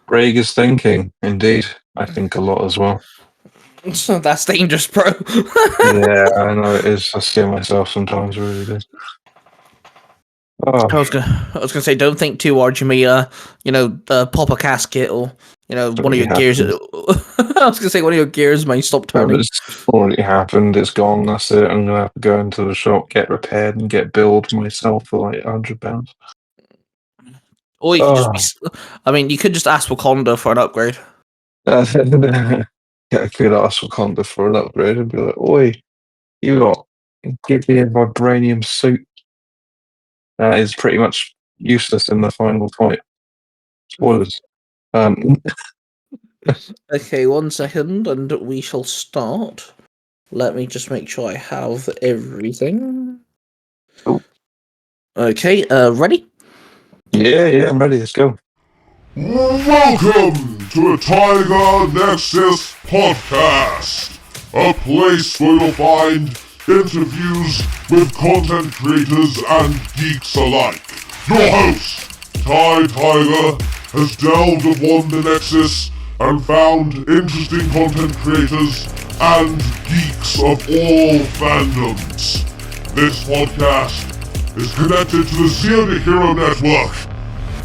Brager's thinking, indeed. I think a lot as well. That's dangerous, bro. Yeah, I know it is. I scare myself sometimes, I really do. Oh, I was gonna say, don't think too hard. You may, pop a casket or it's one of already your gears. I happened. was gonna say one of your gears may stop No, turning. it's already happened. It's gone. That's it. I'm gonna have to go into the shop, get repaired, and get billed myself for like £100. Or you could just be. Oh, I mean, you could just ask Wakanda for an upgrade. yeah, I could ask Wakanda for an upgrade and be like, "Oi, you got give me a vibranium suit." That is pretty much useless in the final fight. Spoilers. Um, Okay, 1 second, and we shall start. Let me just make sure I have everything. oh, Okay, ready? yeah, I'm ready. Let's go. Welcome to the Tiger Nexus Podcast, a place where you'll find interviews with content creators and geeks alike. Your host, Ty Tiger, has delved upon the Nexus and found interesting content creators and geeks of all fandoms. This podcast is connected to the Zero Hero Network.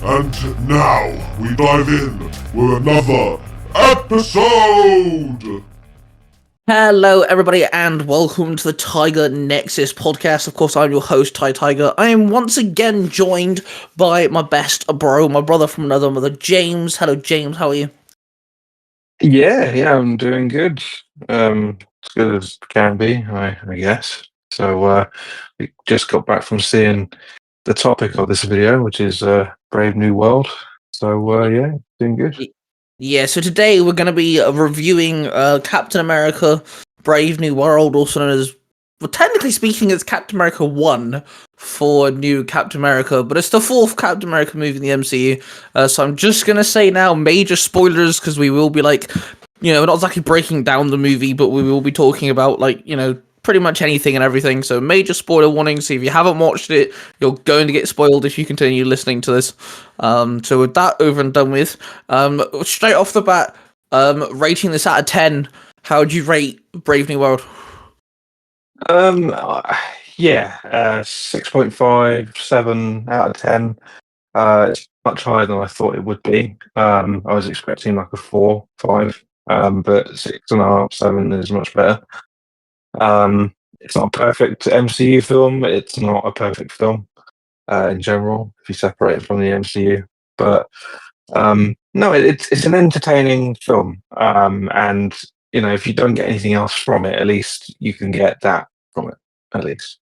And now we dive in with another episode! Hello, everybody, and welcome to the Tiger Nexus podcast. Of course, I'm your host, Ty Tiger. I am once again joined by my best bro, my brother from another mother, James. Hello, James. How are you? Yeah, I'm doing good. As good as can be, I guess. So we just got back from seeing the topic of this video, which is Brave New World. So yeah, doing good. Yeah, so today we're going to be reviewing Captain America Brave New World, also known as, well, technically speaking, it's Captain America 1 for New Captain America, but it's the fourth Captain America movie in the MCU. So I'm just going to say now, major spoilers, because we will be like, not exactly breaking down the movie, but we will be talking about, pretty much anything and everything. So major spoiler warning. So if you haven't watched it, you're going to get spoiled if you continue listening to this. So with that over and done with, straight off the bat, rating this out of 10, how would you rate Brave New World? Yeah, 6.5, 7 out of 10. It's much higher than I thought it would be. I was expecting like a 4, 5, but 6.5, 7 is much better. It's not a perfect MCU film. It's not a perfect film in general, if you separate it from the MCU. But no, it's an entertaining film. And if you don't get anything else from it, at least you can get that from it, at least.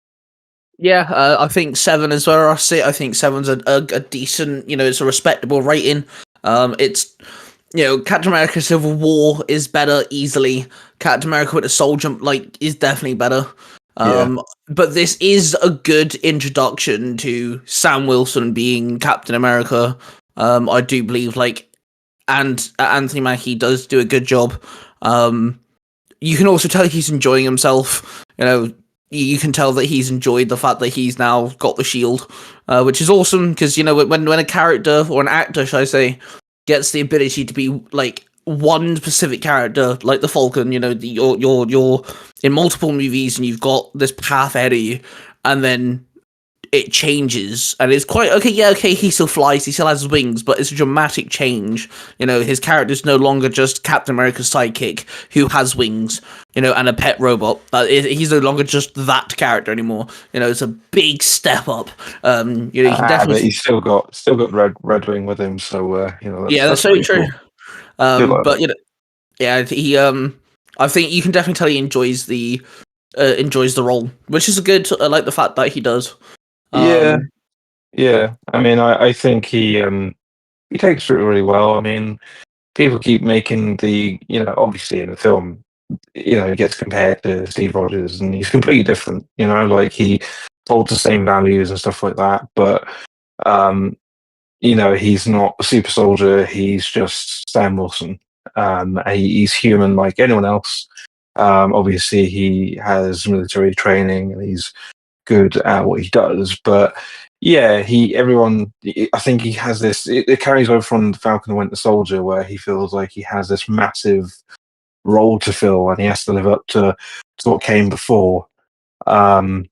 Yeah, I think 7 is where I sit. I think 7's a decent, it's a respectable rating. It's Captain America Civil War is better easily. Captain America with the Soldier is definitely better. But this is a good introduction to Sam Wilson being Captain America. I do believe and Anthony Mackie does do a good job. You can also tell he's enjoying himself. You can tell that he's enjoyed the fact that he's now got the shield, which is awesome because when a character or an actor, should I say, gets the ability to be like one specific character, like the Falcon, you're in multiple movies and you've got this path ahead of you, and then it changes and it's quite okay, he still flies, he still has wings, but it's a dramatic change. His character's no longer just Captain America's sidekick who has wings, and a pet robot. He's no longer just that character anymore. It's a big step up. You can definitely, but he's still got Red Wing with him, so that's so true. Cool. But he I think you can definitely tell he enjoys the role, which is good. I like the fact that he does. Yeah. I mean, I think he takes through it really well. I mean, people keep making obviously in the film, he gets compared to Steve Rogers, and he's completely different. Like he holds the same values and stuff like that, but he's not a super soldier. He's just Sam Wilson. He's human like anyone else. Obviously, he has military training and he's good at what he does, but Yeah, I think he has this. It carries over from the Falcon and Winter Soldier, where he feels like he has this massive role to fill, and he has to live up to what came before. But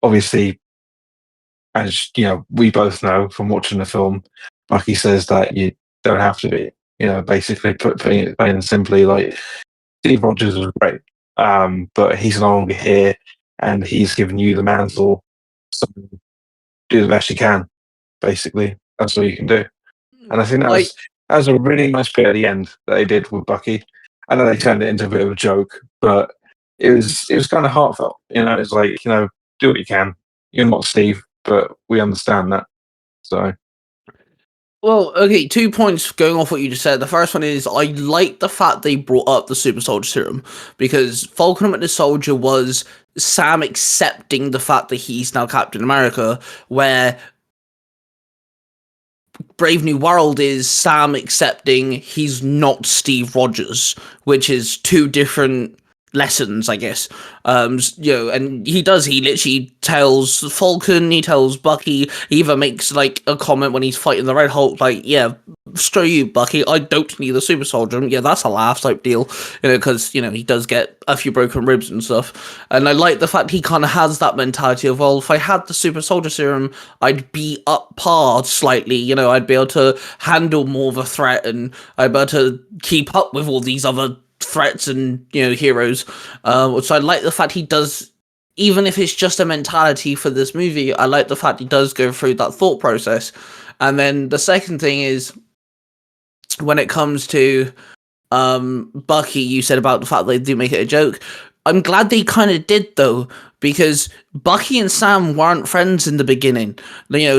obviously, as we both know from watching the film, Bucky says that you don't have to be. Basically, putting it plain and simply, like Steve Rogers was great, but he's no longer here, and he's given you the mantle. So do the best you can. Basically, that's all you can do. And I think Like, that was a really nice bit at the end that they did with Bucky. I know they turned it into a bit of a joke, but it was kind of heartfelt. It's like do what you can. You're not Steve, but we understand that. So well, okay, 2 points going off what you just said. The first one is I like the fact they brought up the super soldier serum because Falcon and Winter Soldier was Sam accepting the fact that he's now Captain America, where Brave New World is Sam accepting he's not Steve Rogers, which is two different lessons, I guess. And he literally tells Falcon, he tells Bucky, he even makes like a comment when he's fighting the Red Hulk, like, yeah, screw you, Bucky, I don't need a super soldier. And yeah, that's a laugh type deal, because he does get a few broken ribs and stuff. And I like the fact he kind of has that mentality of, well, if I had the super soldier serum, I'd be up par slightly, I'd be able to handle more of a threat, and I'd be able to keep up with all these other threats and heroes. So I like the fact he does, even if it's just a mentality for this movie, I like the fact he does go through that thought process. And then the second thing is, when it comes to Bucky, you said about the fact they do make it a joke. I'm glad they kind of did, though, because Bucky and Sam weren't friends in the beginning.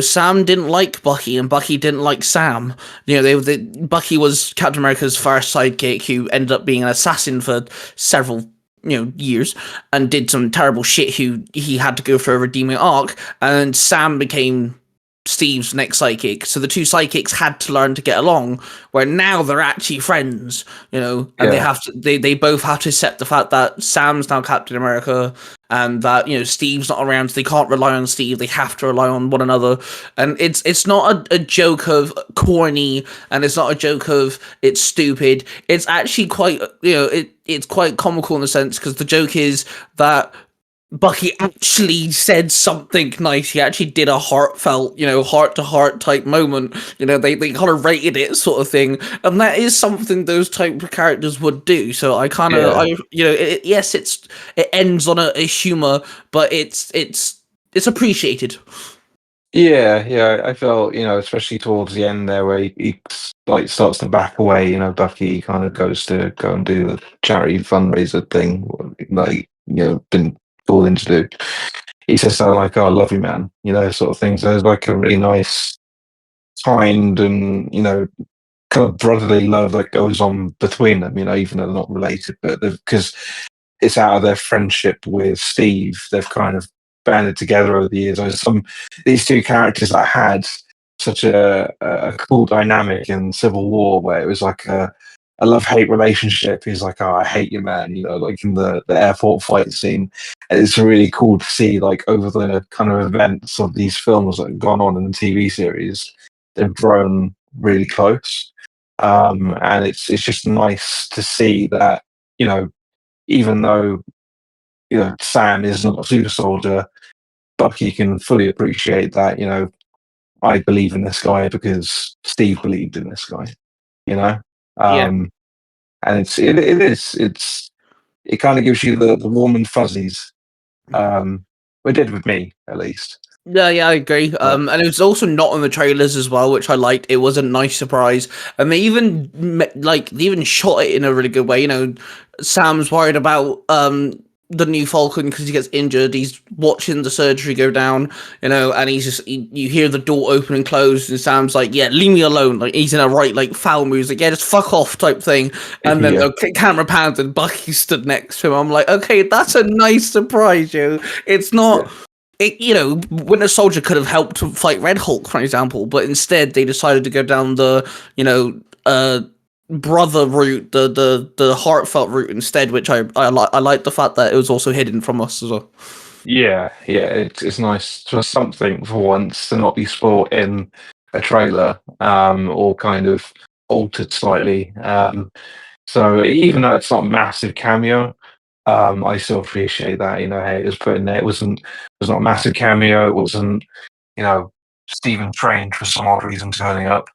Sam didn't like Bucky, and Bucky didn't like Sam. Bucky was Captain America's first sidekick, who ended up being an assassin for several years, and did some terrible shit. Who he had to go through a redeeming arc, and Sam became Steve's next psychic. So the two psychics had to learn to get along, where now they're actually friends, and they both have to accept the fact that Sam's now Captain America, and that Steve's not around, so they can't rely on Steve, they have to rely on one another. And it's not a joke of corny, and it's not a joke of it's stupid. It's actually quite it's quite comical in a sense, because the joke is that Bucky actually said something nice. He actually did a heartfelt, heart-to-heart type moment. They kind of rated it, sort of thing, and that is something those type of characters would do. So I kind of, yes, it ends on a humor, but it's appreciated. yeah, I felt especially towards the end there, where he like starts to back away. Bucky kind of goes to go and do the charity fundraiser thing, like didn't call in to do. He says something like, "Oh, I love you, man," sort of thing. So there's like a really nice, kind, and kind of brotherly love that goes on between them. Even though they're not related, but because it's out of their friendship with Steve, they've kind of banded together over the years. These two characters that had such a cool dynamic in Civil War, where it was like a love-hate relationship. He's like, "Oh, I hate you, man," like in the airport fight scene. And it's really cool to see, like, over the kind of events of these films that have gone on in the TV series, they've grown really close. And it's just nice to see that, even though, Sam is not a super soldier, Bucky can fully appreciate that, I believe in this guy because Steve believed in this guy, you know? Yeah. And it kind of gives you the warm and fuzzies. It did with me, at least. Yeah, I agree. And it was also not on the trailers as well, which I liked. It was a nice surprise, and they even shot it in a really good way. Sam's worried about the new Falcon because he gets injured. He's watching the surgery go down, and you hear the door open and close, and Sam's like, "Yeah, leave me alone." Like he's in a right foul mood. He's like, "Yeah, just fuck off," type thing. And then the camera pans and Bucky stood next to him. I'm like, okay, that's a nice surprise, yo. It's not. Yeah. Winter Soldier could have helped to fight Red Hulk, for example, but instead they decided to go down the, brother route, the heartfelt route instead, which I like the fact that it was also hidden from us as well. Yeah, it's nice for something for once to not be spoiled in a trailer, or kind of altered slightly. So even though it's not a massive cameo, I still appreciate that. Hey, it was put in there. It was not a massive cameo. It wasn't, Stephen Strange for some odd reason turning up.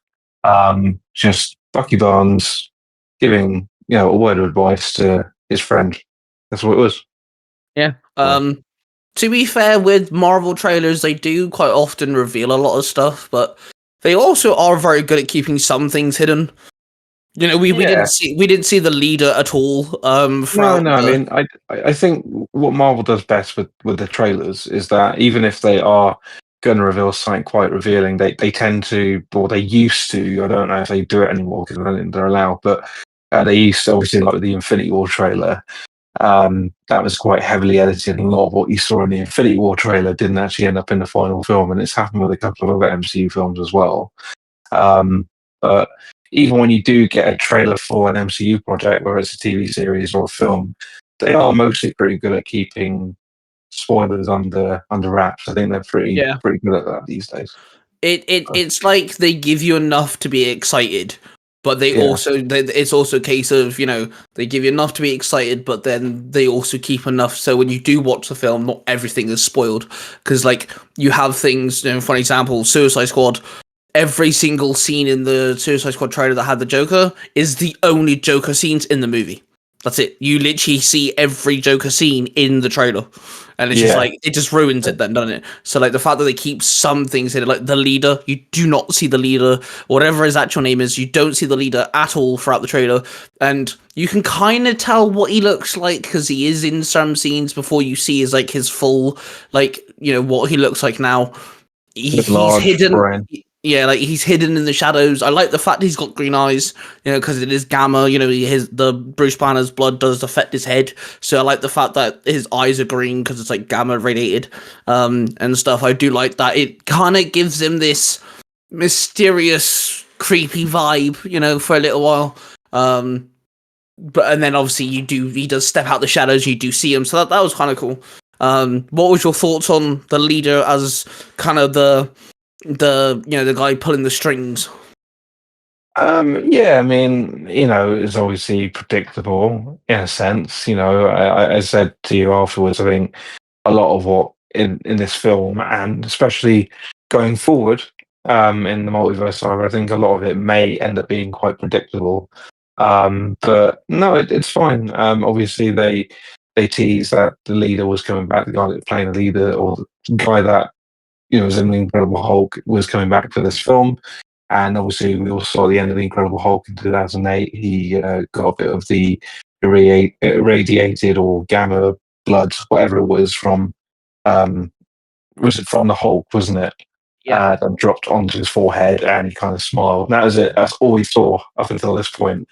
Just Bucky Barnes giving, a word of advice to his friend. That's what it was. Yeah. To be fair, with Marvel trailers, they do quite often reveal a lot of stuff, but they also are very good at keeping some things hidden. We Yeah. didn't see the leader at all. Throughout No. I mean, I think what Marvel does best with the trailers is that even if they are going to reveal something quite revealing, they tend to, or they used to. I don't know if they do it anymore because I don't think they're allowed, but they used to, obviously, like with the Infinity War trailer. That was quite heavily edited, and a lot of what you saw in the Infinity War trailer didn't actually end up in the final film, and it's happened with a couple of other MCU films as well. But even when you do get a trailer for an MCU project, whether it's a TV series or a film, they are mostly pretty good at keeping spoilers under wraps. I think they're pretty good at that these days. It's like they give you enough to be excited, but it's also a case of, they give you enough to be excited, but then they also keep enough so when you do watch the film, not everything is spoiled. Because, like, you have things, for example, Suicide Squad, every single scene in the Suicide Squad trailer that had the Joker is the only Joker scenes in the movie. That's it. You literally see every Joker scene in the trailer. And it's just like, it just ruins it then, doesn't it? So, like, the fact that they keep some things in it, like the leader, you do not see the leader, whatever his actual name is, you don't see the leader at all throughout the trailer. And you can kind of tell what he looks like because he is in some scenes before you see his full, what he looks like now. He's hidden. Brain. Yeah, like, he's hidden in the shadows. I like the fact he's got green eyes, because it is gamma. The Bruce Banner's blood does affect his head, so I like the fact that his eyes are green because it's like gamma radiated, and stuff. I do like that. It kind of gives him this mysterious, creepy vibe, for a little while. And then obviously he does step out the shadows. You do see him, so that was kind of cool. What was your thoughts on the leader as kind of the guy pulling the strings? Yeah, I mean, it's obviously predictable in a sense. I said to you afterwards, I think a lot of what in this film, and especially going forward, in the multiverse saga, I think a lot of it may end up being quite predictable. But no, it's fine. Obviously they tease that the leader was coming back, the guy that's playing the leader, or the guy that was in the Incredible Hulk, was coming back for this film. And obviously, we all saw the end of the Incredible Hulk in 2008. He got a bit of the irradiated or gamma blood, whatever it was, from was it from the Hulk, wasn't it? Yeah. And dropped onto his forehead, and he kind of smiled. And that was it. That's all we saw up until this point.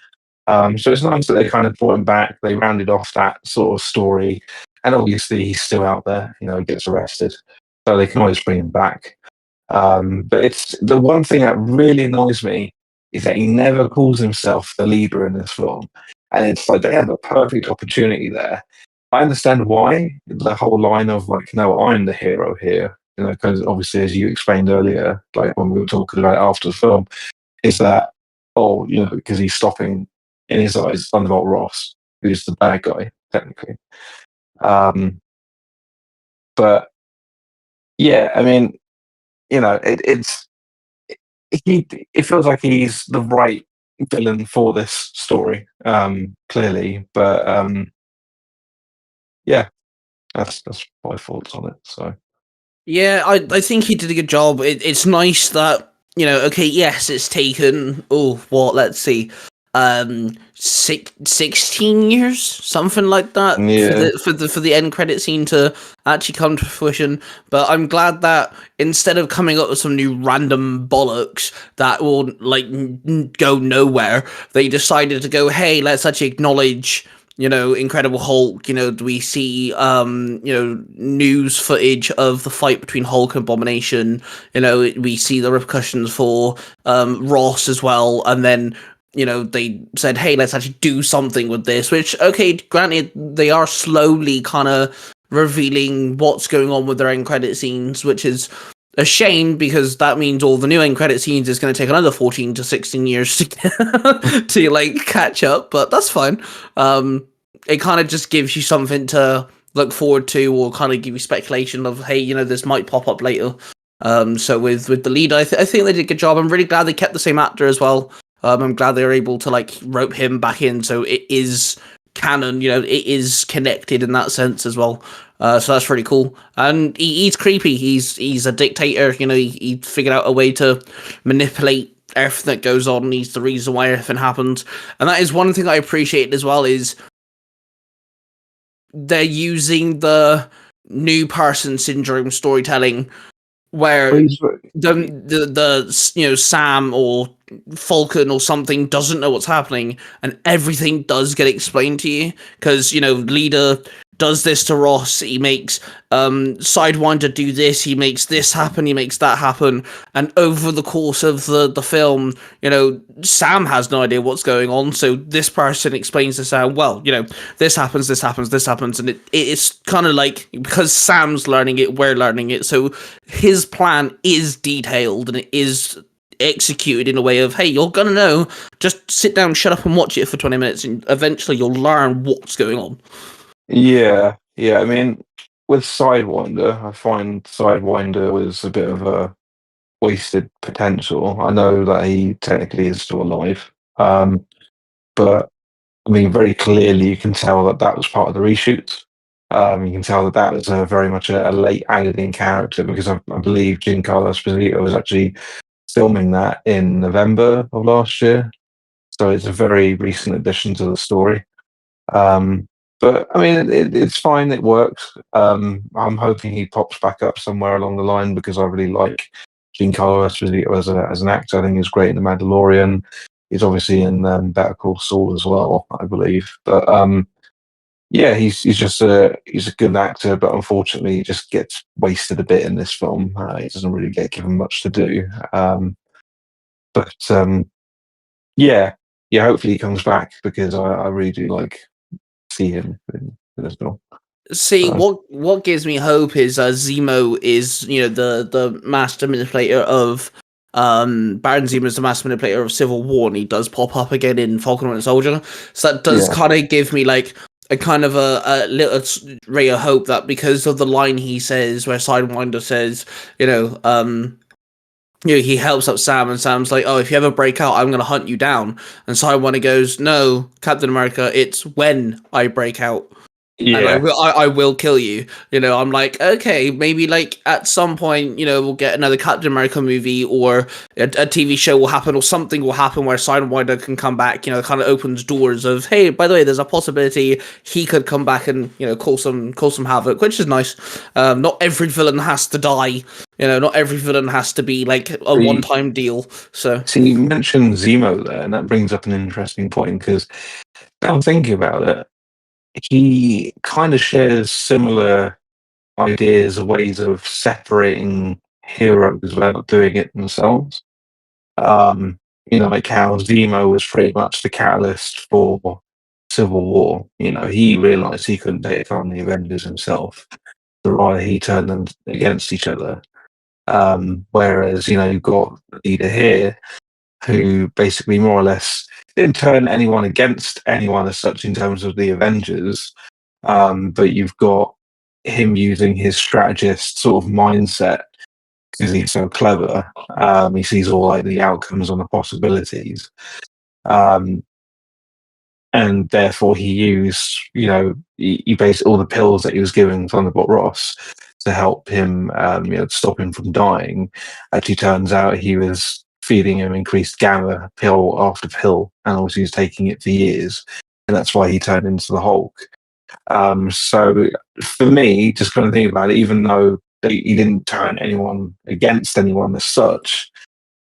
So it's nice that they kind of brought him back. They rounded off that sort of story, and obviously he's still out there. He gets arrested, so they can always bring him back. But it's the one thing that really annoys me is that he never calls himself the leader in this film, and it's like they have a perfect opportunity there. I understand why the whole line of like, no, I'm the hero here. Because obviously, as you explained earlier, like when we were talking about it after the film, is that because he's stopping in his eyes Thunderbolt Ross, who's the bad guy technically. But yeah, I mean, it feels like he's the right villain for this story, clearly. But yeah, that's my thoughts on it. So Yeah, I think he did a good job. It's nice that, okay, yes, it's taken, let's see, 16 years, something like that, yeah, for the end credit scene to actually come to fruition. But I'm glad that instead of coming up with some new random bollocks that will go nowhere, they decided to go, hey, let's actually acknowledge Incredible Hulk. We see news footage of the fight between Hulk and Abomination. We see the repercussions for Ross as well, and then they said, hey, let's actually do something with this, which, okay, granted, they are slowly kind of revealing what's going on with their end credit scenes, which is a shame because that means all the new end credit scenes is going to take another 14 to 16 years to like catch up, but that's fine. It kind of just gives you something to look forward to, or kind of give you speculation of, hey, you know, this might pop up later. So with the lead, I think they did a good job. I'm really glad they kept the same actor as well. I'm glad they were able to like rope him back in, so it is canon. You know, it is connected in that sense as well. So that's pretty cool. And he's creepy. He's a dictator. You know, he figured out a way to manipulate everything that goes on. He's the reason why everything happens. And that is one thing I appreciate as well, is they're using the new person syndrome storytelling, where the you know, Sam or Falcon or something doesn't know what's happening, and everything does get explained to you, because, you know, leader does this to Ross, he makes Sidewinder do this, he makes this happen, he makes that happen, and over the course of the film, you know, Sam has no idea what's going on, so this person explains to Sam, well, you know, this happens, and it's kind of like, because Sam's learning it, we're learning it, so his plan is detailed, and it is executed in a way of, hey, you're gonna know, just sit down, shut up and watch it for 20 minutes, and eventually you'll learn what's going on. Yeah. I mean, with Sidewinder, I find Sidewinder was a bit of a wasted potential. I know that he technically is still alive, but I mean, very clearly you can tell that that was part of the reshoots. You can tell that that was very much a late added in character, because I believe Giancarlo Esposito was actually filming that in November of last year. So it's a very recent addition to the story. But I mean, it's fine. It works. I'm hoping he pops back up somewhere along the line, because I really like Giancarlo Esposito as an actor. I think he's great in The Mandalorian. He's obviously in Better Call Saul as well, I believe. But yeah, he's just he's a good actor, but unfortunately, he just gets wasted a bit in this film. He doesn't really get given much to do. But yeah, hopefully he comes back, because I really do like see him in this film. See, what gives me hope is Zemo is, you know, the master manipulator of Baron Zemo is the master manipulator of Civil War, and he does pop up again in Falcon and Winter Soldier. So that does kind of give me like a kind of a little ray of hope, that because of the line he says where Sidewinder says, you know, he helps up Sam, and Sam's like, oh, if you ever break out, I'm going to hunt you down. And Sidewinder goes, no, Captain America, it's when I break out. Yeah. And I will kill you. You know, I'm like, okay, maybe like at some point, you know, we'll get another Captain America movie, or a TV show will happen, or something will happen where Sidewinder can come back. You know, it kind of opens doors of, hey, by the way, there's a possibility he could come back and, you know, cause some havoc, which is nice. Not every villain has to die. You know, not every villain has to be like a one-time deal. So you mentioned Zemo there, and that brings up an interesting point, because I'm thinking about it. He kind of shares similar ideas or ways of separating heroes without doing it themselves. You know, like how Zemo was pretty much the catalyst for Civil War. You know, he realized he couldn't take on the Avengers himself, so rather he turned them against each other. Whereas, you know, you've got the leader here who basically more or less didn't turn anyone against anyone as such in terms of the Avengers, but you've got him using his strategist sort of mindset, because he's so clever. He sees all like the outcomes and the possibilities, and therefore he used, you know, he based all the pills that he was giving Thunderbolt Ross to help him, you know, stop him from dying. Actually, turns out he was feeding him increased gamma pill after pill, and obviously he was taking it for years, and that's why he turned into the Hulk. So for me, just kind of think about it, even though he didn't turn anyone against anyone as such,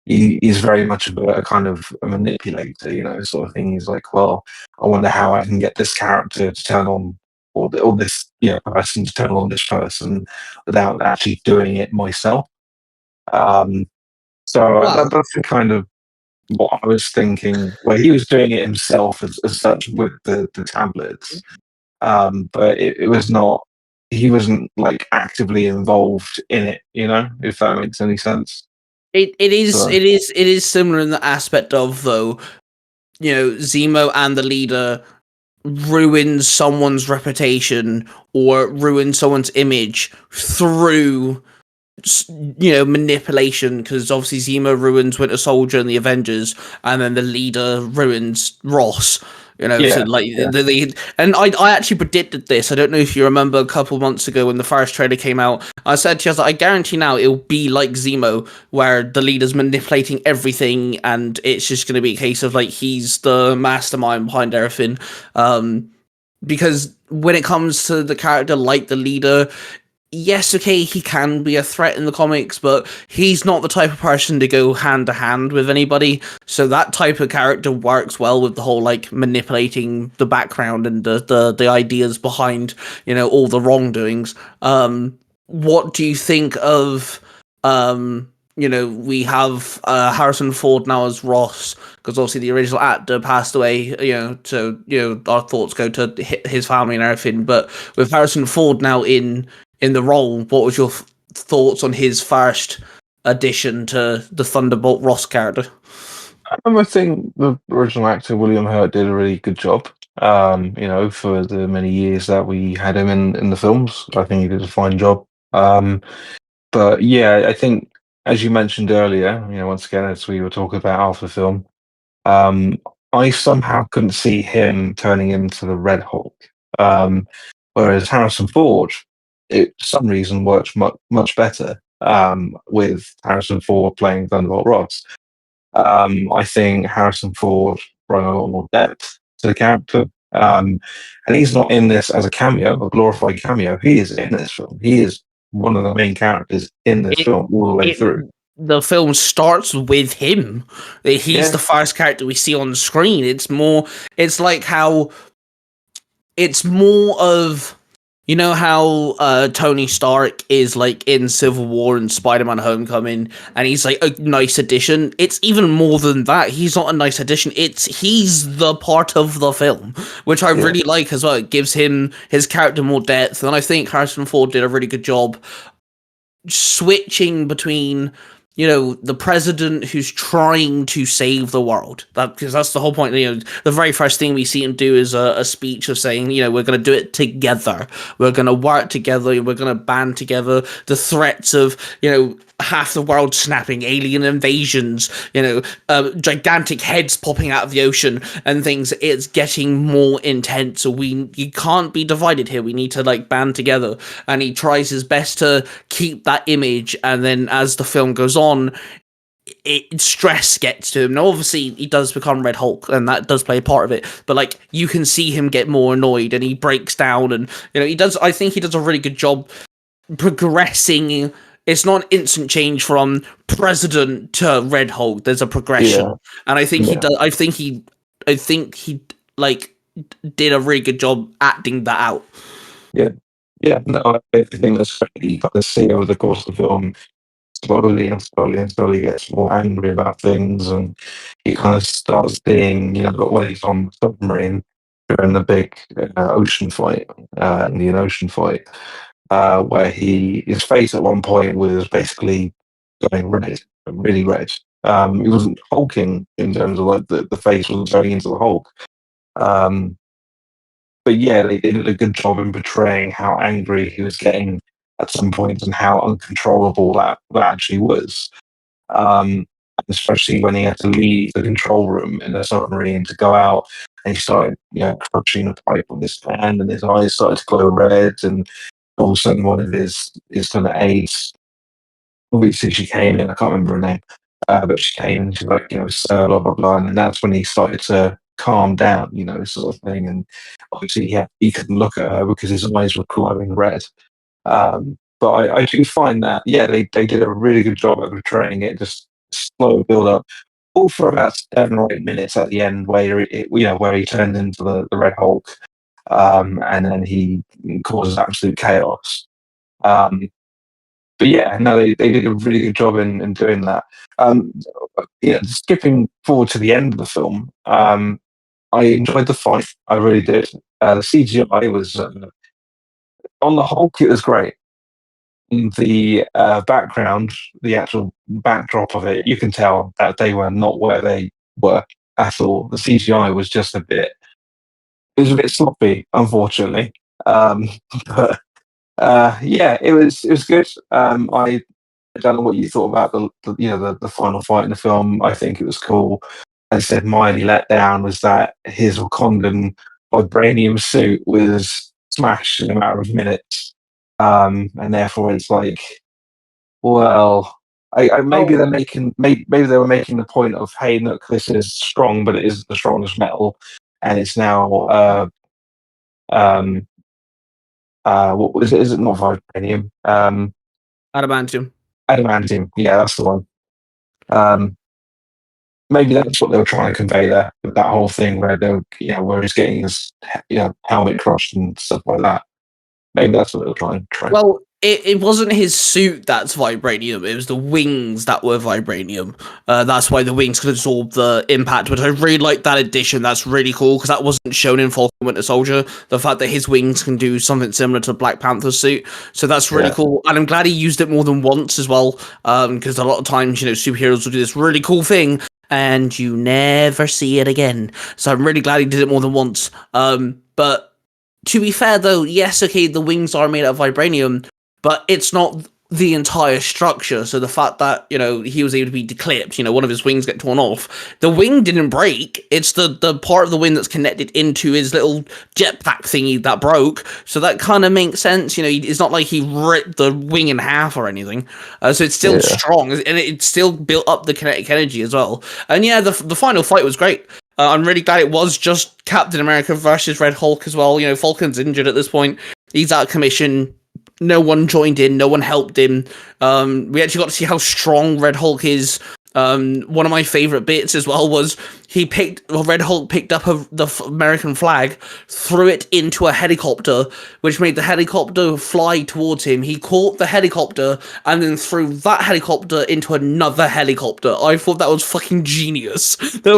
he's very much a kind of a manipulator, you know, sort of thing. He's like, well, I wonder how I can get this character to turn on, or this, you know, person to turn on this person without actually doing it myself. So that's the kind of what I was thinking, where he was doing it himself as such with the tablets. But it was not, he wasn't like actively involved in it. If that makes any sense. It is So, it is similar in the aspect of, though, Zemo and the leader ruins someone's reputation or ruins someone's image through manipulation, because obviously Zemo ruins Winter Soldier and the Avengers, and then the leader ruins Ross. So yeah, like yeah. and I actually predicted this. I don't know if you remember a couple months ago when the first trailer came out. I said to you, I was like, I guarantee now it'll be like Zemo, where the leader's manipulating everything, and it's just going to be a case of like he's the mastermind behind everything. Because when it comes to the character like the leader, yes, okay, he can be a threat in the comics, but he's not the type of person to go hand to hand with anybody. So that type of character works well with the whole like manipulating the background and the ideas behind all the wrongdoings. What do you think of we have Harrison Ford now as Ross, because obviously the original actor passed away, so our thoughts go to his family and everything. But with Harrison Ford now in the role, what was your thoughts on his first addition to the Thunderbolt Ross character? I think the original actor William Hurt did a really good job. For the many years that we had him in the films, I think he did a fine job. But yeah, I think, as you mentioned earlier, once again, as we were talking about after the film, um, I somehow couldn't see him turning into the Red Hulk. Whereas Harrison Ford, it for some reason worked much better, with Harrison Ford playing Thunderbolt Ross. I think Harrison Ford brought a lot more depth to the character. And he's not in this as a cameo, a glorified cameo. He is in this film. He is one of the main characters in this It film all the way it through. the film starts with him. He's Yeah, the first character we see on the screen. It's like how it's more of how Tony Stark is like in Civil War and Spider-Man Homecoming, and he's like a nice addition. It's even more than that. He's not a nice addition. He's the part of the film, which I yeah, really like as well. It gives his character more depth, and I think Harrison Ford did a really good job switching between the president who's trying to save the world, because that's the whole point. The very first thing we see him do is a speech of saying, we're going to do it together, we're going to work together, we're going to band together. The threats of half the world snapping, alien invasions, gigantic heads popping out of the ocean and things, it's getting more intense. So you can't be divided here. We need to like band together. And he tries his best to keep that image. And then as the film goes on, stress gets to him. Now, obviously, he does become Red Hulk, and that does play a part of it. But like, you can see him get more annoyed, and he breaks down, and he does. I think he does a really good job progressing. It's not an instant change from president to Red Hulk. There's a progression, yeah, and I think he yeah, does. I think he like did a really good job acting that out. yeah, yeah. No, I think that's what you kind of see over the course of the film. Slowly and slowly and slowly gets more angry about things, and he kind of starts being, when he's on the submarine during the big ocean fight, Indian Ocean fight, where his face at one point was basically going red, really red. He wasn't hulking in terms of like the face was going into the Hulk. Um, but yeah, they did a good job in portraying how angry he was getting at some points and how uncontrollable that actually was. Especially when he had to leave the control room in the submarine to go out, and he started, crushing a pipe on his hand, and his eyes started to glow red, and all of a sudden one of his kind of aides, obviously she came in, I can't remember her name, but she came and she's like, sir, blah, blah, blah. And that's when he started to calm down, sort of thing. And obviously, he couldn't look at her because his eyes were glowing red. But I do find that, yeah, they did a really good job of portraying it, just slow build up, all for about 7 or 8 minutes at the end, where he turned into the Red Hulk, and then he causes absolute chaos. Um, but yeah, no, they did a really good job in doing that. Um, skipping forward to the end of the film, I enjoyed the fight. I really did. The CGI was on the Hulk, it was great. In the background, the actual backdrop of it, you can tell that they were not where they were at all. The CGI was just it was a bit sloppy, unfortunately. But yeah, it was good. I don't know what you thought about the final fight in the film. I think it was cool. As I said, my only letdown was that his Wakandan vibranium suit was smashed in a matter of minutes, and therefore it's like, well, maybe Oh, maybe they were making the point of, hey, look, this is strong, but it isn't the strongest metal, and it's now um what was it? Is it not vibranium? adamantium. Adamantium. Yeah, that's the one. Um, maybe that's what they were trying to convey there with that whole thing where where he's getting his helmet crushed and stuff like that. Maybe that's what they were trying to try. Well, it wasn't his suit that's vibranium. It was the wings that were vibranium. That's why the wings could absorb the impact. But I really like that addition. That's really cool because that wasn't shown in Falcon Winter Soldier. The fact that his wings can do something similar to Black Panther's suit. So that's really Yeah. cool. And I'm glad he used it more than once as well. Because a lot of times, superheroes will do this really cool thing and you never see it again. So I'm really glad he did it more than once. But to be fair, though, yes, okay, the wings are made out of vibranium, but it's not the entire structure. So the fact that, he was able to be declipped, one of his wings get torn off, the wing didn't break. It's the part of the wing that's connected into his little jetpack thingy that broke. So that kind of makes sense. It's not like he ripped the wing in half or anything. So it's still strong, and it still built up the kinetic energy as well. And yeah, the final fight was great. I'm really glad it was just Captain America versus Red Hulk as well. Falcon's injured at this point. He's out of commission. No one joined in. No one helped him. We actually got to see how strong Red Hulk is. One of my favorite bits as well was Red Hulk picked up the American flag, threw it into a helicopter, which made the helicopter fly towards him. He caught the helicopter and then threw that helicopter into another helicopter. I thought that was fucking genius. That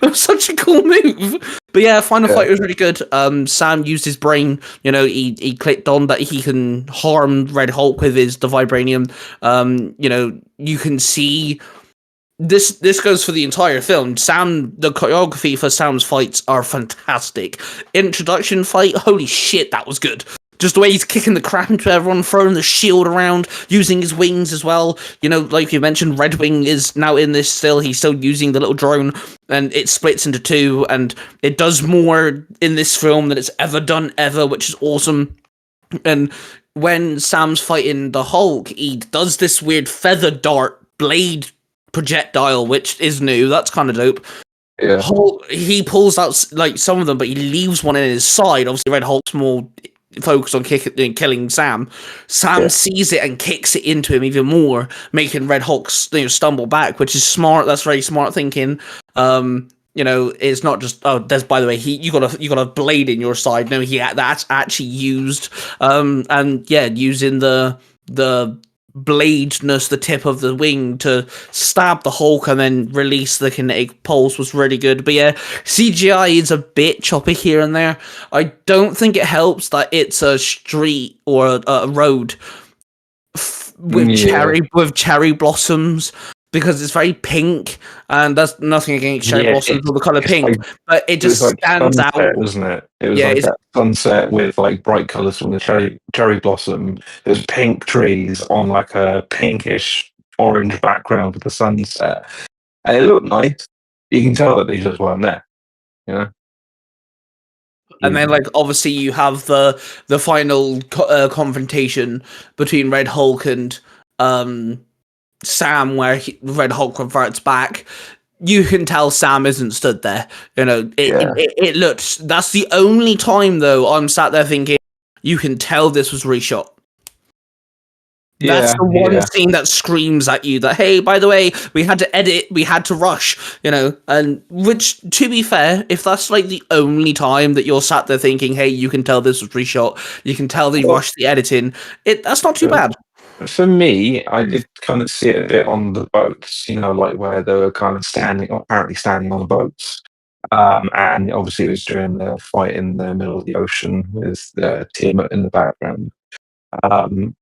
was such a cool move. But yeah, final fight was really good. Sam used his brain. He clicked on that he can harm Red Hulk with the vibranium. You can see this goes for the entire film. The choreography for Sam's fights are fantastic. Introduction fight, holy shit, that was good. Just the way he's kicking the crap into everyone, throwing the shield around, using his wings as well. Like you mentioned, Red Wing is now in this still. He's still using the little drone, and it splits into two, and it does more in this film than it's ever done, which is awesome. And when Sam's fighting the Hulk, he does this weird feather dart blade projectile, which is new. That's kind of dope. Yeah. He pulls out like some of them, but he leaves one in his side. Obviously, Red Hulk's more focused on killing Sam. Sam sees it and kicks it into him even more, making Red Hulk stumble back, which is smart. That's very smart thinking. It's not just by the way, you got a blade in your side. No, that's actually used. Using the bladeness, the tip of the wing to stab the Hulk and then release the kinetic pulse was really good. But yeah, CGI is a bit choppy here and there. I don't think it helps that it's a street or a road with cherry blossoms, because it's very pink, and that's nothing against cherry blossoms or the color pink, but it just stands sunset, out, wasn't it? It was like that sunset with like bright colors from the cherry blossom. There's pink trees on like a pinkish orange background with the sunset, and it looked nice. You can tell that they just weren't there, And then, obviously, you have the final confrontation between Red Hulk and Sam, where Red Hulk reverts back. You can tell Sam isn't stood there. It looks. That's the only time, though, I'm sat there thinking, you can tell this was reshot. That's the one scene that screams at you that, hey, by the way, we had to edit, we had to rush, and which, to be fair, if that's like the only time that you're sat there thinking, hey, you can tell this was reshot, you can tell they rushed the editing, that's not too bad. For me, I did kind of see it a bit on the boats, like where they were kind of apparently standing on the boats. And obviously, it was during the fight in the middle of the ocean with Tiamat in the background. Um,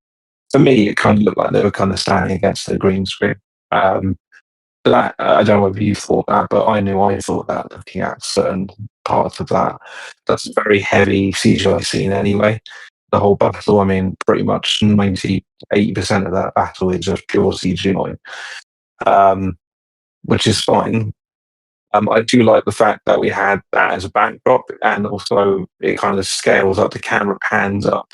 for me, it kind of looked like they were kind of standing against the green screen. That I don't know whether you thought that, but I thought that looking at certain parts of that. That's a very heavy CGI scene anyway. The whole battle, I mean, pretty much 80% of that battle is just pure CGI, which is fine. I do like the fact that we had that as a backdrop, and also it kind of scales up. The camera pans up,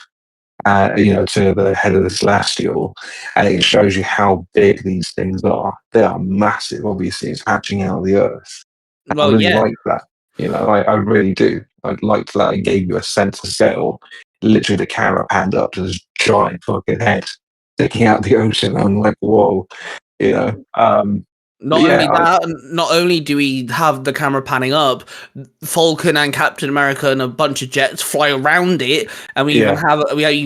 to the head of the celestial, and it shows you how big these things are. They are massive. Obviously, it's hatching out of the earth. I Well, really yeah. like that. I really do. I liked that it gave you a sense of scale. Literally, the camera panned up to this giant fucking head sticking out the ocean. I'm like, whoa, you know. But Not yeah, only that, not only do we have the camera panning up, Falcon and Captain America and a bunch of jets fly around it, and we even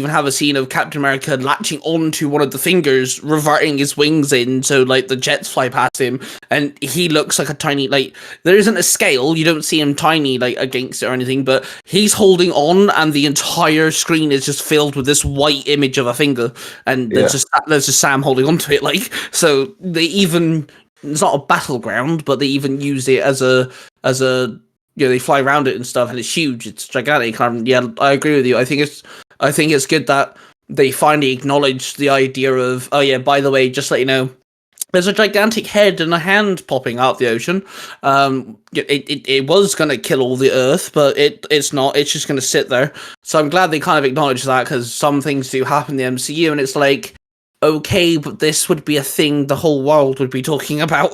have a scene of Captain America latching onto one of the fingers, reverting his wings in, so like the jets fly past him, and he looks like a tiny, like, there isn't a scale, you don't see him tiny like against it or anything, but he's holding on, and the entire screen is just filled with this white image of a finger, and there's just Sam holding onto it, like, so they even. It's not a battleground, but they even use it as a they fly around it and stuff, and it's huge, it's gigantic. Yeah, I agree with you. I think it's good that they finally acknowledge the idea of, oh yeah, by the way, just let you know, there's a gigantic head and a hand popping out the ocean. It was going to kill all the Earth, but it's not. It's just going to sit there. So I'm glad they kind of acknowledge that, because some things do happen in the MCU, and it's like, okay, but this would be a thing the whole world would be talking about,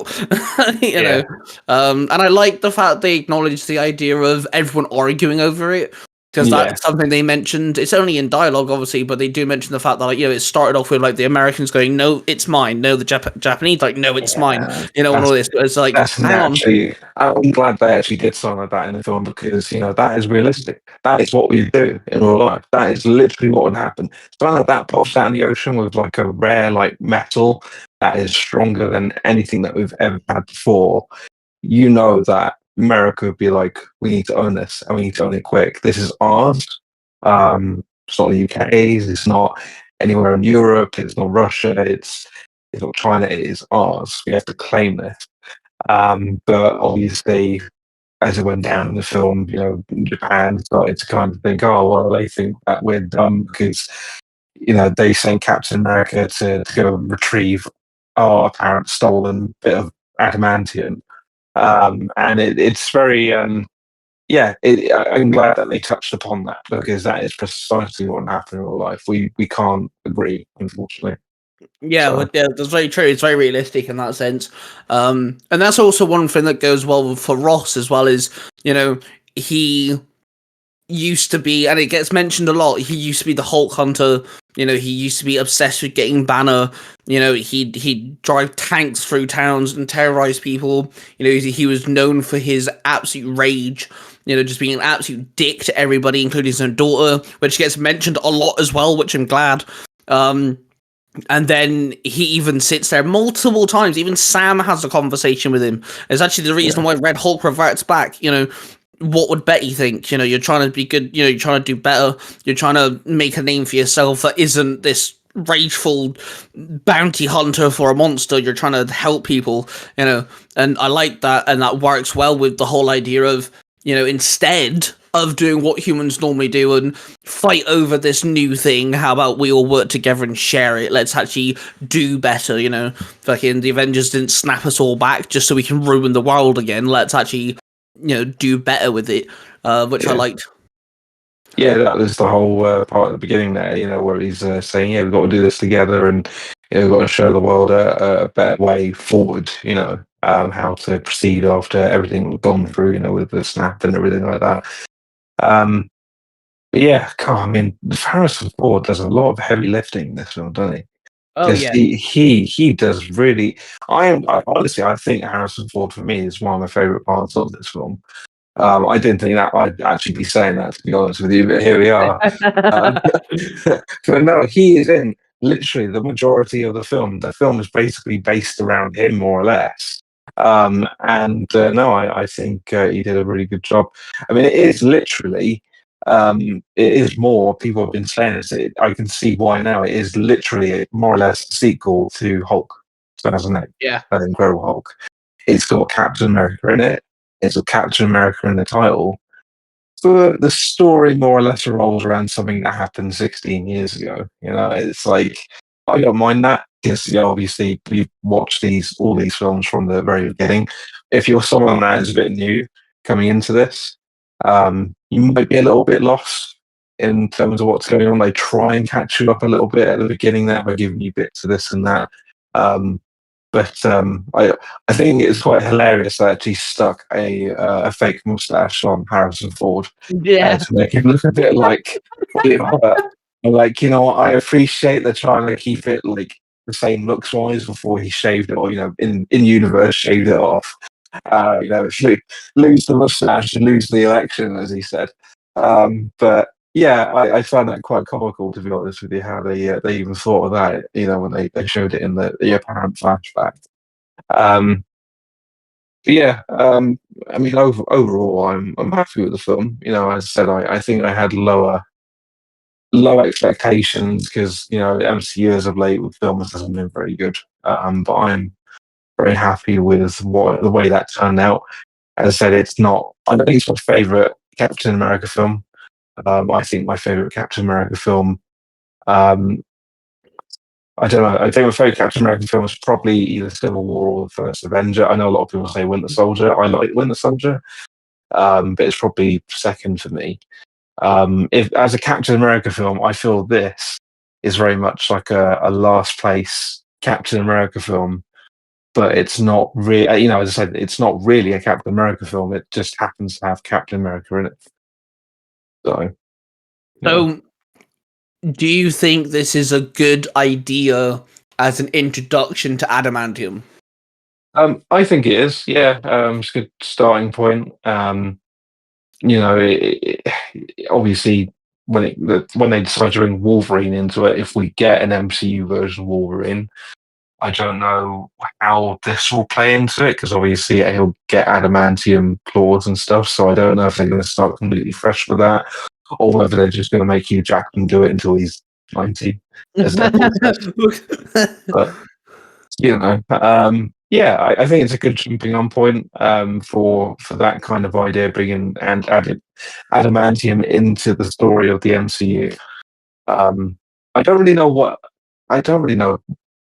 know. And I like the fact they acknowledge the idea of everyone arguing over it, because that's something they mentioned. It's only in dialogue, obviously, but they do mention the fact that, like, it started off with like the Americans going, "No, it's mine." No, the Japanese like, "No, it's mine." And all this. It's like, hang on. I'm glad they actually did something like that in the film, because that is realistic. That is what we do in real life. That is literally what would happen. Something like that pops out in the ocean with like a rare like metal that is stronger than anything that we've ever had before. That America would be like, we need to own this, and we need to own it quick. This is ours. It's not the UK's. It's not anywhere in Europe. It's not Russia. It's not China. It is ours. We have to claim this. But obviously, as it went down in the film, Japan started to kind of think, oh, well, they think that we're dumb because, they sent Captain America to go retrieve our apparent stolen bit of adamantium. And it's very, I'm glad that they touched upon that, because that is precisely what happened in real life. We can't agree, unfortunately. Yeah, that's very true. It's very realistic in that sense. And that's also one thing that goes well for Ross as well, is, he used to be, and it gets mentioned a lot, he used to be the Hulk hunter. He used to be obsessed with getting Banner. He'd drive tanks through towns and terrorize people. He was known for his absolute rage. Just being an absolute dick to everybody, including his own daughter, which gets mentioned a lot as well, which I'm glad. And then he even sits there multiple times. Even Sam has a conversation with him. It's actually the reason why Red Hulk reverts back. What would Betty think? You're trying to be good. You're trying to do better. You're trying to make a name for yourself that isn't this rageful bounty hunter for a monster. You're trying to help people, and I like that. And that works well with the whole idea of, instead of doing what humans normally do and fight over this new thing, how about we all work together and share it? Let's actually do better, Fucking the Avengers didn't snap us all back just so we can ruin the world again. Let's actually, do better with it, which I liked. Yeah, that was the whole part at the beginning there, where he's saying, yeah, we've got to do this together, and we've got to show the world a better way forward, how to proceed after everything we've gone through, with the snap and everything like that. But yeah, God, I mean, Harrison Ford does a lot of heavy lifting in this film, doesn't he? Oh yeah, he does really. Honestly, I think Harrison Ford for me is one of my favorite parts of this film. I didn't think that I'd actually be saying that, to be honest with you, but here we are. But no, he is in literally the majority of the film. The film is basically based around him, more or less. No, I think he did a really good job. I mean, it is literally, it is more. People have been saying this. I can see why now. It is literally more or less a sequel to Hulk 2008, Yeah. Incredible Hulk. It's got Captain America in it. It's got Captain America in the title. But the story more or less revolves around something that happened 16 years ago. It's like I don't mind that because obviously we've watched all these films from the very beginning. If you're someone that is a bit new coming into this, you might be a little bit lost in terms of what's going on. They try and catch you up a little bit at the beginning there by giving you bits of this and that. But I think it's quite hilarious that actually stuck a fake mustache on Harrison Ford Yeah. to make him look a bit like William Hurt. And like, I appreciate they're trying to keep it like the same looks wise before he shaved it, or in universe shaved it off. Lose the mustache and lose the election, as he said. But yeah, I found that quite comical, to be honest with you, how they even thought of that, when they showed it in the apparent flashback. But yeah, I mean, overall, I'm happy with the film. As I said, I think I had low expectations because MCU as of late with films hasn't been very good. But I'm very happy with the way that turned out. As I said, it's not. I don't think it's my favorite Captain America film. I think my favorite Captain America film. Um, I don't know. I think my favorite Captain America film is probably either Civil War or the First Avenger. I know a lot of people say Winter Soldier. I like Winter Soldier, but it's probably second for me. If as a Captain America film, I feel this is very much like a last place Captain America film, but it's not really. As I said, it's not really a Captain America film. It just happens to have Captain America in it. So, yeah. So, do you think this is a good idea as an introduction to adamantium? I think it is. Yeah, it's a good starting point. Obviously, when they decide to bring Wolverine into it, if we get an MCU version of Wolverine, I don't know how this will play into it because obviously he'll get adamantium claws and stuff. So I don't know if they're going to start completely fresh with that, or whether they're just going to make Hugh Jackman do it until he's 90. As Deadpool says. But yeah, I think it's a good jumping on point for that kind of idea, bringing and added adamantium into the story of the MCU. I don't really know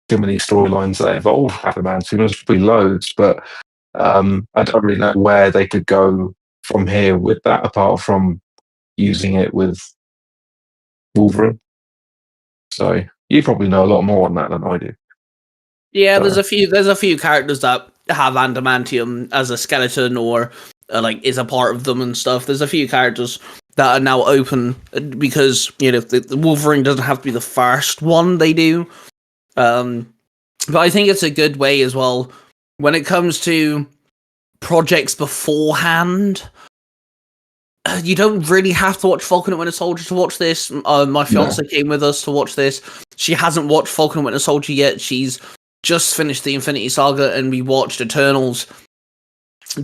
too many storylines that involve adamantium. There's probably loads, but I don't really know where they could go from here with that, apart from using it with Wolverine. So you probably know a lot more on that than I do. Yeah, there's a few characters that have adamantium as a skeleton or like is a part of them and stuff. There's a few characters that are now open because the Wolverine doesn't have to be the first one they do. But I think it's a good way as well when it comes to projects beforehand. You don't really have to watch Falcon and Winter Soldier to watch this. My fiance came with us to watch this. She hasn't watched Falcon and Winter Soldier yet. She's just finished the Infinity Saga, and we watched Eternals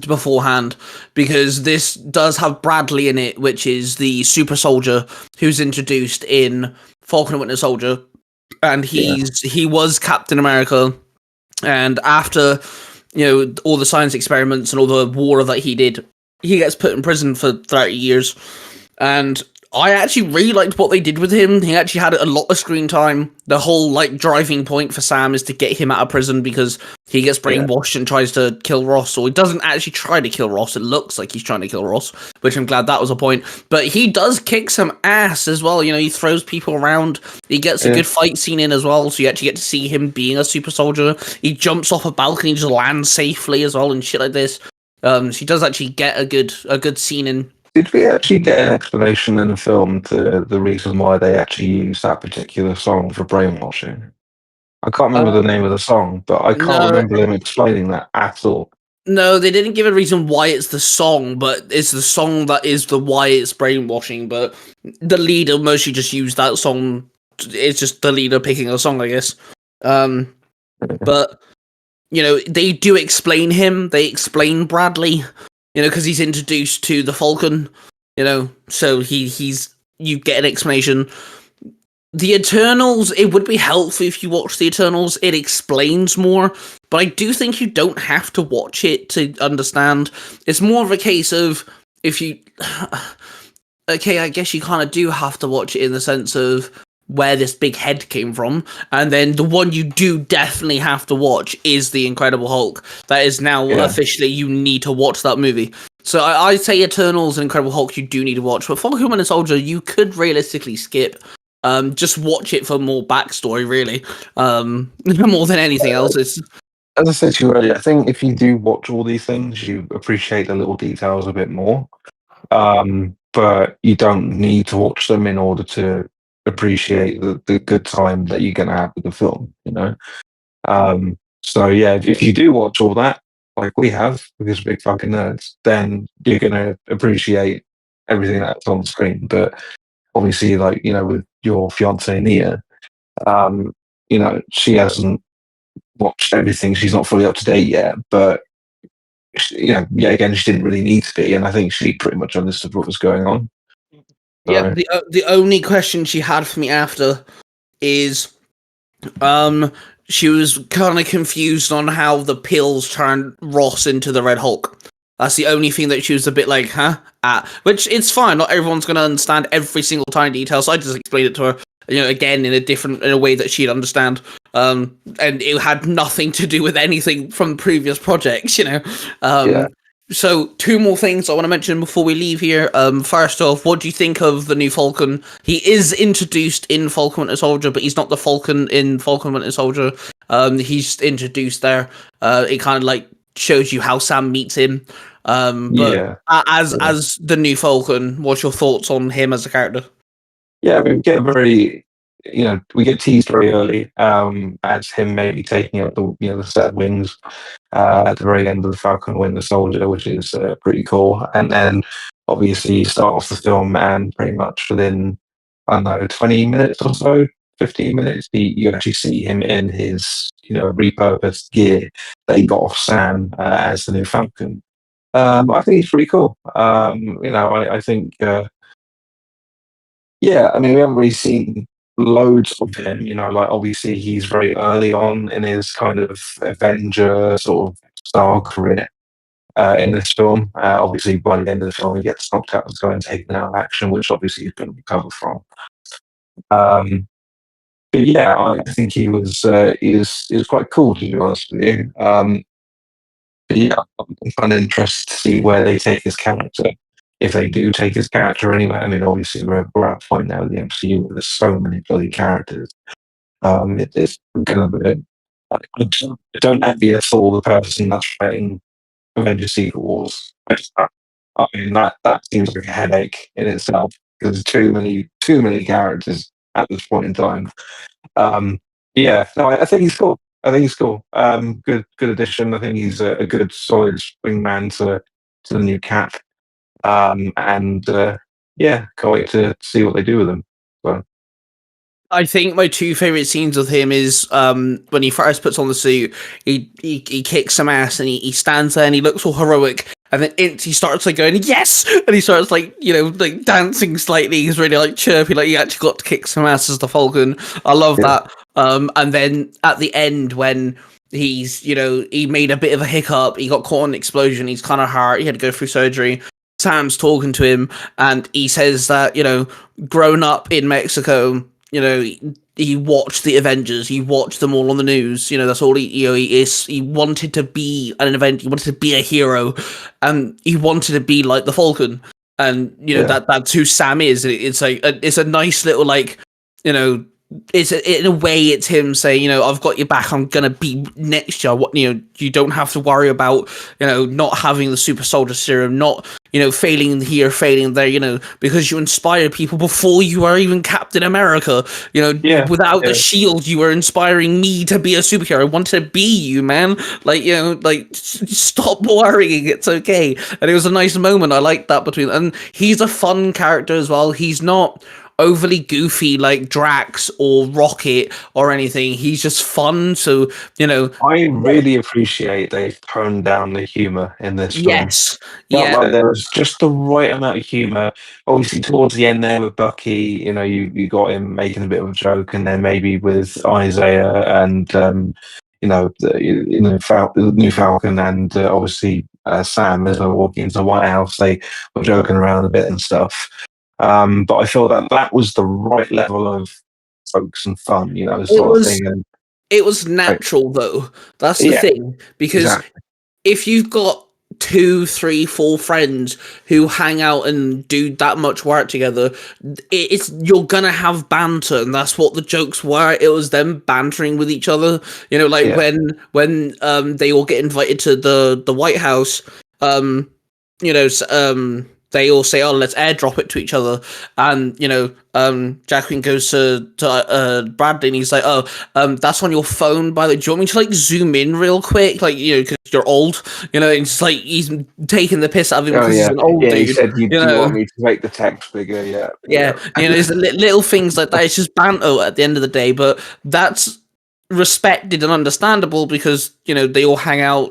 beforehand because this does have Bradley in it, which is the super soldier who's introduced in Falcon and Winter Soldier, and he was Captain America, and after all the science experiments and all the war that he did, he gets put in prison for 30 years, and I actually really liked what they did with him. He actually had a lot of screen time. The whole driving point for Sam is to get him out of prison because he gets brainwashed and tries to kill Ross, or he doesn't actually try to kill Ross. It looks like he's trying to kill Ross, which I'm glad that was a point. But he does kick some ass as well. He throws people around. He gets a good fight scene in as well, so you actually get to see him being a super soldier. He jumps off a balcony, just lands safely as well, and shit like this. She does actually get a good scene in. Did we actually get an explanation in the film to the reason why they actually used that particular song for brainwashing? I can't remember the name of the song, but I can't remember them explaining that at all. No, they didn't give a reason why it's the song, but it's the song that is the why it's brainwashing. But the leader mostly just used that song. It's just the leader picking a song, I guess. But they do explain him. They explain Bradley, because he's introduced to the Falcon, so he's you get an explanation. The Eternals, it would be helpful if you watch the Eternals. It explains more, but I do think you don't have to watch it to understand. It's more of a case of if you... Okay, I guess you kind of do have to watch it in the sense of where this big head came from, and then the one you do definitely have to watch is The Incredible Hulk. That is now officially, you need to watch that movie. So I'd say Eternals and Incredible Hulk you do need to watch, but Falcon Winter Soldier you could realistically skip. Just watch it for more backstory, really. More than anything else. As I said to you earlier, I think if you do watch all these things, you appreciate the little details a bit more. But you don't need to watch them in order to appreciate the good time that you're going to have with the film, So yeah, if you do watch all that, like we have, because we're big fucking nerds, then you're going to appreciate everything that's on screen. But obviously, with your fiance Nia, she hasn't watched everything. She's not fully up to date yet, but again, she didn't really need to be, and I think she pretty much understood what was going on. So. Yeah, the only question she had for me after is, she was kind of confused on how the pills turned Ross into the Red Hulk. That's the only thing that she was a bit like, which it's fine. Not everyone's going to understand every single tiny detail, so I just explained it to her, again, in a way that she'd understand. And it had nothing to do with anything from previous projects, So 2 more things I want to mention before we leave here. First off, what do you think of the new Falcon? He is introduced in Falcon Winter Soldier, but he's not the Falcon in Falcon Winter Soldier. He's introduced there. It kind of shows you how Sam meets him. But as the new Falcon, what's your thoughts on him as a character? Yeah, we get we get teased very early as him maybe taking up the set of wings at the very end of the Falcon Winter Soldier, which is pretty cool. And then obviously you start off the film, and pretty much within 20 minutes or so, 15 minutes, you actually see him in his repurposed gear that he got off Sam as the new Falcon. I think he's pretty cool. I think. We haven't really seen loads of him, obviously he's very early on in his kind of Avenger sort of style career in this film. Obviously by the end of the film he gets knocked out and going taken out of action, which obviously he's going to recover from. But yeah, I think he was quite cool, to be honest with you. But yeah, I'm kind of interested to see where they take his character. If they do take his character anywhere, obviously we're at a point now in the MCU where there's so many bloody characters. It's going to be. I don't envy at all the person that's writing Avengers Secret Wars. That seems like a headache in itself because there's too many characters at this point in time. I think he's cool. Good addition. I think he's a good solid wingman to the new Cap. Can't wait to see what they do with him. So. I think my 2 favorite scenes with him is when he first puts on the suit, he kicks some ass and he stands there and he looks all heroic, and then he starts going yes, and he starts dancing slightly. He's really chirpy, he actually got to kick some ass as the Falcon. I love that. And then at the end when he's he made a bit of a hiccup, he got caught in an explosion, he's kind of hurt, he had to go through surgery. Sam's talking to him and he says that grown up in Mexico, he watched the Avengers, he watched them all on the news, that's all he wanted to be an event, he wanted to be a hero, and he wanted to be like the Falcon, and that's who Sam is. It's a nice little in a way it's him saying, I've got your back, I'm gonna be next year. You don't have to worry about not having the super soldier serum, not failing here, failing there, because you inspired people before you were even Captain America. Without the shield, you were inspiring me to be a superhero. I wanted to be you, man. Stop worrying, it's okay. And it was a nice moment. I liked that between, and he's a fun character as well. He's not overly goofy like Drax or Rocket or anything. He's just fun. So, I really appreciate they've toned down the humor in this film. yes. Felt Yeah. like there was just the right amount of humor. Obviously, towards the end there with Bucky, you got him making a bit of a joke, and then maybe with Isaiah and the new Falcon, and obviously Sam as they're walking into the White House, they were joking around a bit and stuff. But I felt that was the right level of jokes and fun, It sort of was thing. And it was natural though. That's the yeah, thing. Because exactly. if you've got 2, 3, 4 friends who hang out and do that much work together, it's you're gonna have banter, and that's what the jokes were. It was them bantering with each other. Like Yeah. when they all get invited to the White House, they all say, "Oh, let's airdrop it to each other," and Jacqueline goes to Bradley, and he's like, "Oh, that's on your phone, by the way. Do you want me to like zoom in real quick, like because you're old, and it's like he's taking the piss out of him Oh because he's yeah, an old yeah. He dude, said, "Do you want me to make the text bigger?" Yeah, yeah, there's little things like that. It's just banter at the end of the day, but that's respected and understandable because they all hang out.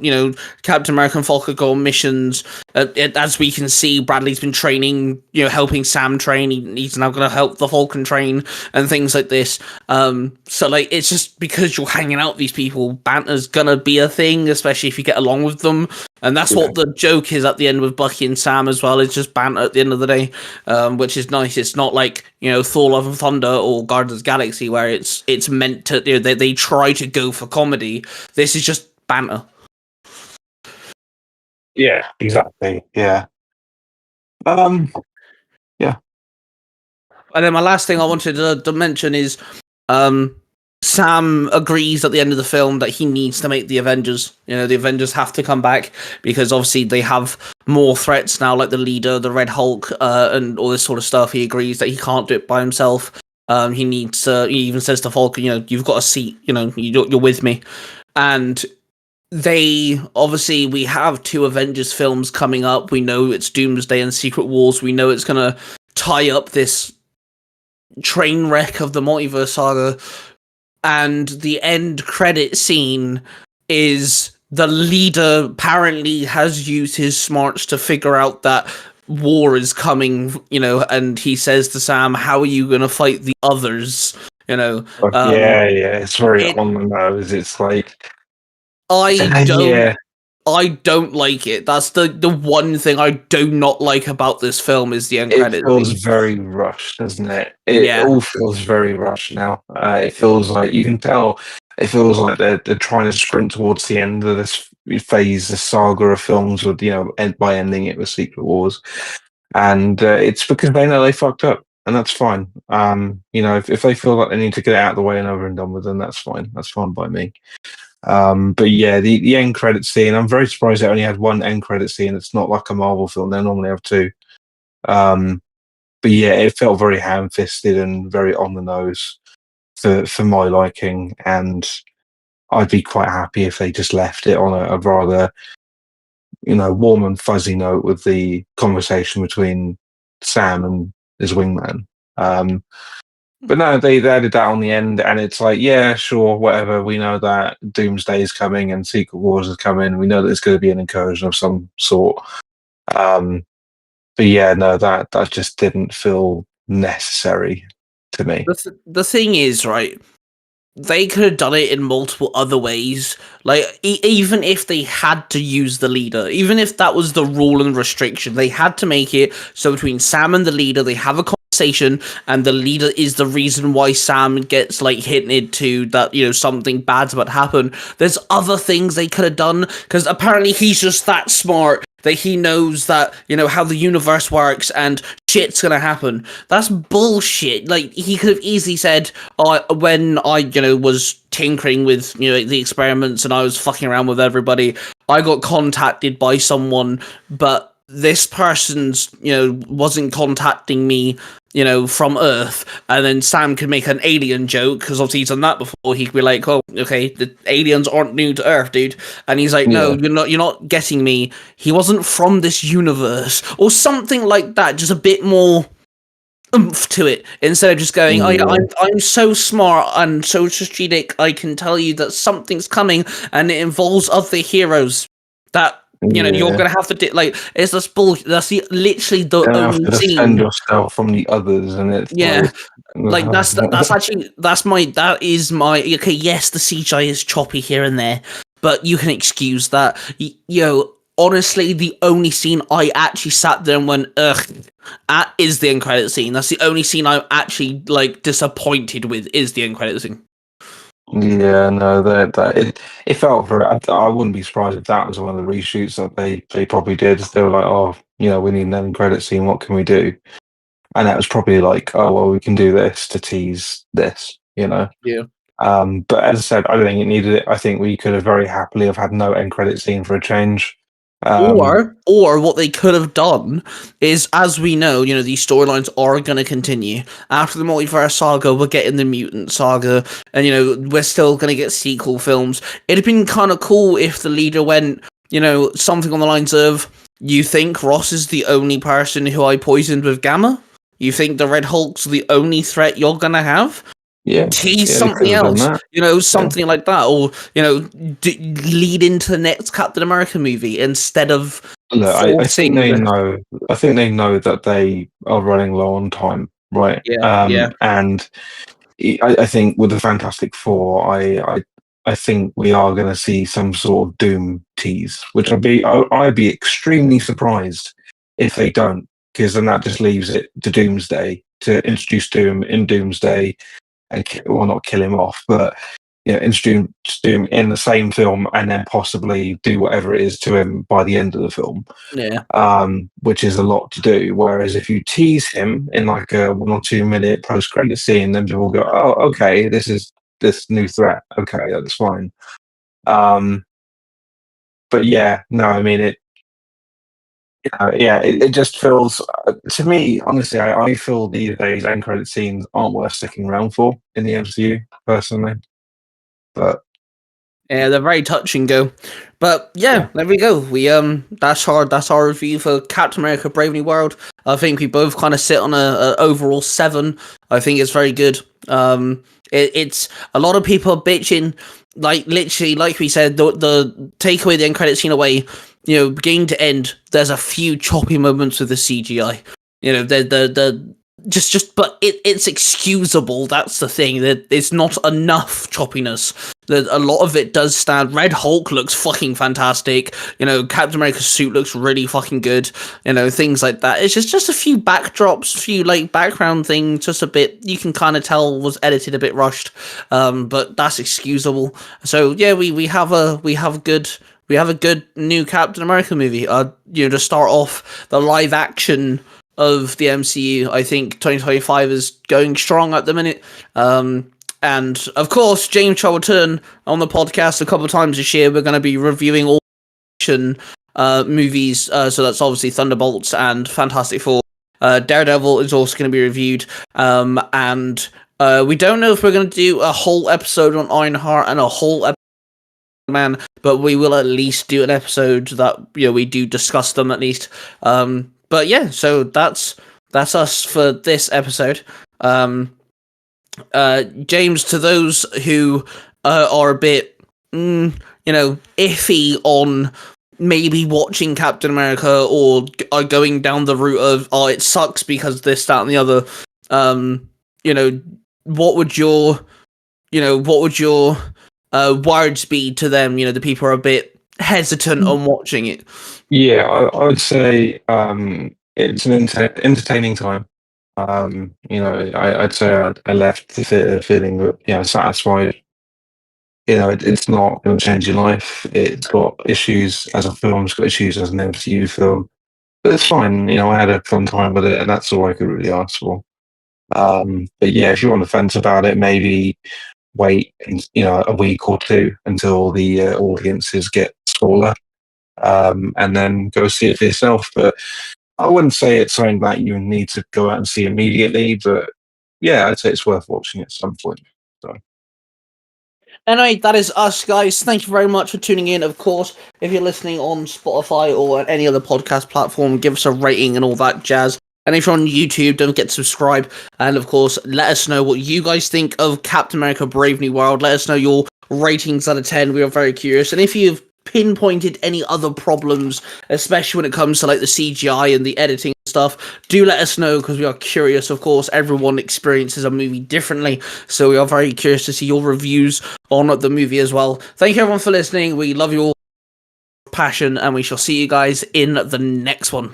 Captain America and Falcon go on missions. As we can see, Bradley's been training, helping Sam train. He's now going to help the Falcon train and things like this. So like it's just because you're hanging out with these people, banter's gonna be a thing, especially if you get along with them. And that's what the joke is at the end with Bucky and Sam as well. It's just banter at the end of the day, which is nice. It's not like Thor: Love and Thunder or Guardians of the Galaxy where it's meant to they try to go for comedy. This is just banter. Yeah, exactly. Yeah. Yeah. And then my last thing I wanted to mention is Sam agrees at the end of the film that he needs to make the Avengers. The Avengers have to come back because obviously they have more threats now, like the leader, the Red Hulk, and all this sort of stuff. He agrees that he can't do it by himself. He needs to. He even says to Falcon, "You've got a seat. You're with me." And we have 2 Avengers films coming up. We know it's Doomsday and Secret Wars. We know it's gonna tie up this train wreck of the multiverse saga. And the end credit scene is the leader apparently has used his smarts to figure out that war is coming, and he says to Sam, "How are you going to fight the others?" Yeah, it's very on the nose. It's like I don't like it. That's the one thing I do not like about this film is the end credits. It feels very rushed, doesn't it? It Yeah. all feels very rushed now. It feels like you can tell. It feels like they're trying to sprint towards the end of this phase, the saga of films, with by ending it with Secret Wars, and it's because they know they fucked up, and that's fine. If they feel like they need to get it out of the way and over and done with, then that's fine. That's fine by me. But yeah, the end credit scene, I'm very surprised they only had one end credit scene. It's not like a Marvel film. They normally have 2. But yeah, it felt very ham-fisted and very on the nose for my liking. And I'd be quite happy if they just left it on a rather, warm and fuzzy note with the conversation between Sam and his wingman. But no, they added that on the end, and it's like, yeah, sure, whatever. We know that Doomsday is coming and Secret Wars is coming. We know that there's going to be an incursion of some sort. But yeah, no, that just didn't feel necessary to me. The thing is, right, they could have done it in multiple other ways. Like, even if they had to use the leader, even if that was the rule and restriction, they had to make it so between Sam and the leader, they have a conversation, and the leader is the reason why Sam gets like hinted to that something bad's about to happen. There's other things they could have done because apparently he's just that smart that he knows that how the universe works and shit's gonna happen. That's bullshit. Like, he could have easily said, when I was tinkering with the experiments and I was fucking around with everybody, I got contacted by someone, but this person's wasn't contacting me from Earth. And then Sam could make an alien joke because obviously he's done that before. He could be like, "Oh, okay, the aliens aren't new to Earth, dude." And he's like, "No, you're not getting me. He wasn't from this universe," or something like that. Just a bit more oomph to it instead of just going, "Oh yeah, Yeah. I'm so smart and so strategic. I can tell you that something's coming, and it involves other heroes that." You're Yeah. gonna have to it's this bull. That's literally the You have only to defend scene. yourself from the others, and it's Yeah, like that's actually that is my okay. Yes, the CGI is choppy here and there, but you can excuse that. Honestly, the only scene I actually sat there and went ugh at is the end credit scene. That's the only scene I'm actually disappointed with is the end credit scene. Yeah, no, it felt very. I wouldn't be surprised if that was one of the reshoots that they probably did. They were like, oh, we need an end credit scene. What can we do? And that was probably like, oh well, we can do this to tease this. Yeah. But as I said, I don't think it needed it. I think we could have very happily have had no end credit scene for a change. Or what they could have done is, as we know, these storylines are going to continue. After the multiverse saga, we're getting the mutant saga, and we're still going to get sequel films. It'd have been kind of cool if the leader went, something on the lines of, "You think Ross is the only person who I poisoned with Gamma? You think the Red Hulk's the only threat you're going to have?" Yeah, Tease they something could have done else, that. something like that, or lead into the next Captain America movie instead of Look, I think forcing. they know. I think they know that they are running low on time, right? Yeah. And I think with the Fantastic Four, I think we are going to see some sort of Doom tease, which I'd be extremely surprised if they don't, because then that just leaves it to Doomsday to introduce Doom in Doomsday and not kill him off, but introduce Doom in the same film and then possibly do whatever it is to him by the end of the film. Yeah. Which is a lot to do. Whereas if you tease him in like a 1 or 2 minute post credit scene, then people go, "Oh, okay, this is this new threat. Okay, that's fine." But yeah, no, I mean it. It just feels to me, honestly, I feel these days end credit scenes aren't worth sticking around for in the MCU personally. But Yeah, they're very touch and go. But yeah, there we go. We that's our review for Captain America: Brave New World. I think we both kind of sit on a overall 7. I think it's very good. It's a lot of people are bitching, like literally, like we said, the take away the end credit scene away. Beginning to end, there's a few choppy moments with the CGI. The but it's excusable. That's the thing. That it's not enough choppiness. That a lot of it does stand. Red Hulk looks fucking fantastic. Captain America's suit looks really fucking good. Things like that. It's just a few backdrops, a few background things, just a bit you can kind of tell was edited a bit rushed. But that's excusable. So yeah, we have a good new Captain America movie. To start off the live action of the MCU. I think 2025 is going strong at the minute. And of course, James shall return on the podcast a couple of times this year. We're going to be reviewing all action movies. So that's obviously Thunderbolts and Fantastic Four. Daredevil is also going to be reviewed. And we don't know if we're going to do a whole episode on Ironheart and a whole episode Man, but we will at least do an episode that we do discuss them at least. But yeah, so that's us for this episode. James, to those who are a bit iffy on maybe watching Captain America or are going down the route of it sucks because this, that, and the other. What would your words be to them? The people are a bit hesitant on watching it. yeah, I would say it's an entertaining time. I'd say I left the theatre feeling satisfied. It's not going to change your life. It's got issues as a film. It's got issues as an MCU film, but it's fine. I had a fun time with it, and that's all I could really ask for. But yeah, if you're on the fence about it, maybe wait, a week or two until the audiences get smaller, and then go see it for yourself. But I wouldn't say it's something that you need to go out and see immediately. But yeah, I'd say it's worth watching at some point. So. Anyway, that is us, guys. Thank you very much for tuning in. Of course, if you're listening on Spotify or any other podcast platform, give us a rating and all that jazz. And if you're on YouTube, don't forget to subscribe. And of course, let us know what you guys think of Captain America Brave New World. Let us know your ratings out of 10. We are very curious. And if you've pinpointed any other problems, especially when it comes to like the CGI and the editing stuff, do let us know, because we are curious. Of course, everyone experiences a movie differently, so we are very curious to see your reviews on the movie as well. Thank you everyone for listening. We love you all, passion, and we shall see you guys in the next one.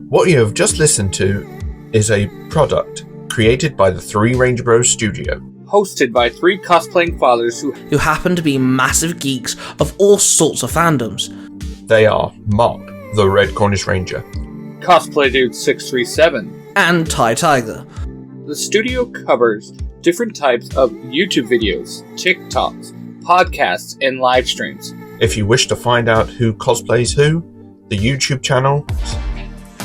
What you have just listened to is a product created by the Three Ranger Bros Studio, hosted by three cosplaying fathers who happen to be massive geeks of all sorts of fandoms. They are Mark, the Red Cornish Ranger, Cosplay Dude 637, and Ty Tiger. The studio covers different types of YouTube videos, TikToks, podcasts, and live streams. If you wish to find out who cosplays who, the YouTube channels,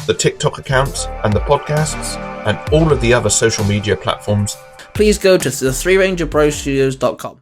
the TikTok accounts, and the podcasts, and all of the other social media platforms, please go to the 3rangerbrostudios.com.